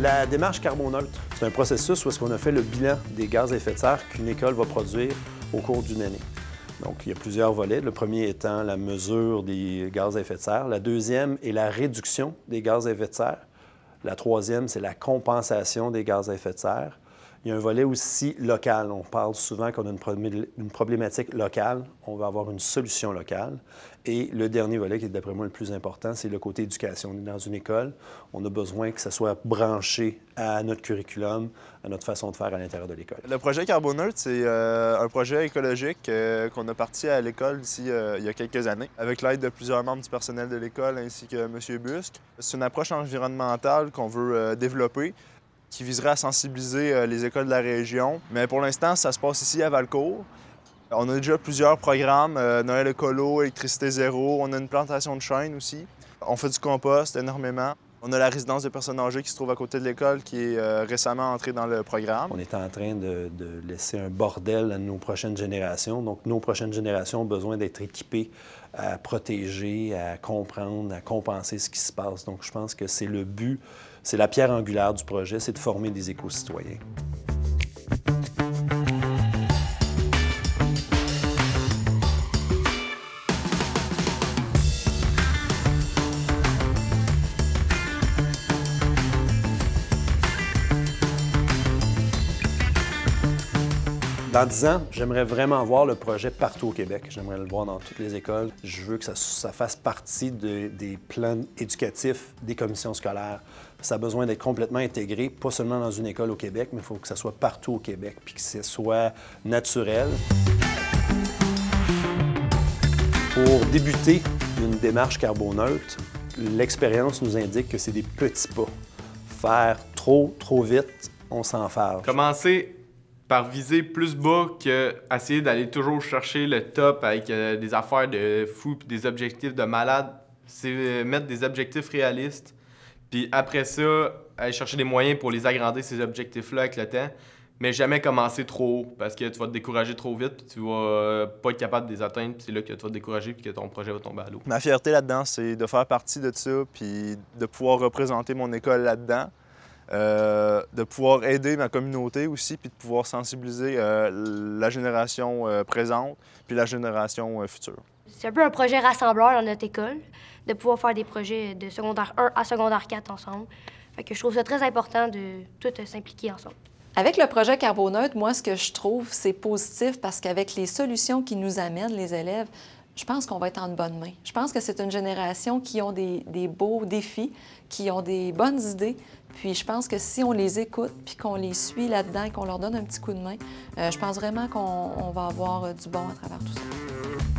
La démarche carboneutre, c'est un processus où est-ce qu'on a fait le bilan des gaz à effet de serre qu'une école va produire au cours d'une année. Donc, il y a plusieurs volets. Le premier étant la mesure des gaz à effet de serre. La deuxième est la réduction des gaz à effet de serre. La troisième, c'est la compensation des gaz à effet de serre. Il y a un volet aussi local. On parle souvent qu'on a une problématique locale. On va avoir une solution locale. Et le dernier volet, qui est d'après moi le plus important, c'est le côté éducation. On est dans une école, on a besoin que ça soit branché à notre curriculum, à notre façon de faire à l'intérieur de l'école. Le projet Carboneutre, c'est un projet écologique qu'on a parti à l'école ici il y a quelques années, avec l'aide de plusieurs membres du personnel de l'école ainsi que M. Busque. C'est une approche environnementale qu'on veut développer, qui viserait à sensibiliser les écoles de la région. Mais pour l'instant, ça se passe ici à Valcourt. On a déjà plusieurs programmes, Noël écolo, électricité zéro, on a une plantation de chênes aussi. On fait du compost énormément. On a la résidence de personnes âgées qui se trouve à côté de l'école qui est récemment entrée dans le programme. On est en train de laisser un bordel à nos prochaines générations. Donc, nos prochaines générations ont besoin d'être équipées à protéger, à comprendre, à compenser ce qui se passe. Donc, je pense que c'est le but, c'est la pierre angulaire du projet, c'est de former des éco-citoyens. Dans 10 ans, j'aimerais vraiment voir le projet partout au Québec. J'aimerais le voir dans toutes les écoles. Je veux que ça fasse partie des plans éducatifs des commissions scolaires. Ça a besoin d'être complètement intégré, pas seulement dans une école au Québec, mais il faut que ça soit partout au Québec, puis que ce soit naturel. Pour débuter une démarche carboneutre, l'expérience nous indique que c'est des petits pas. Faire trop vite, on s'enfarge. Commencer par viser plus bas qu'essayer d'aller toujours chercher le top avec des affaires de fou et des objectifs de malade. C'est mettre des objectifs réalistes, puis après ça, aller chercher des moyens pour les agrandir, ces objectifs-là, avec le temps. Mais jamais commencer trop haut, parce que tu vas te décourager trop vite, puis tu vas pas être capable de les atteindre, puis c'est là que tu vas te décourager, puis que ton projet va tomber à l'eau. Ma fierté là-dedans, c'est de faire partie de ça, puis de pouvoir représenter mon école là-dedans. De pouvoir aider ma communauté aussi, puis de pouvoir sensibiliser la génération présente, puis la génération future. C'est un peu un projet rassembleur dans notre école, de pouvoir faire des projets de secondaire 1 à secondaire 4 ensemble. Fait que je trouve ça très important de tout s'impliquer ensemble. Avec le projet Carboneutre, moi, ce que je trouve, c'est positif parce qu'avec les solutions qui nous amènent les élèves, je pense qu'on va être en bonne main. Je pense que c'est une génération qui ont des beaux défis, qui ont des bonnes idées. Puis je pense que si on les écoute, puis qu'on les suit là-dedans et qu'on leur donne un petit coup de main, je pense vraiment qu'on va avoir du bon à travers tout ça.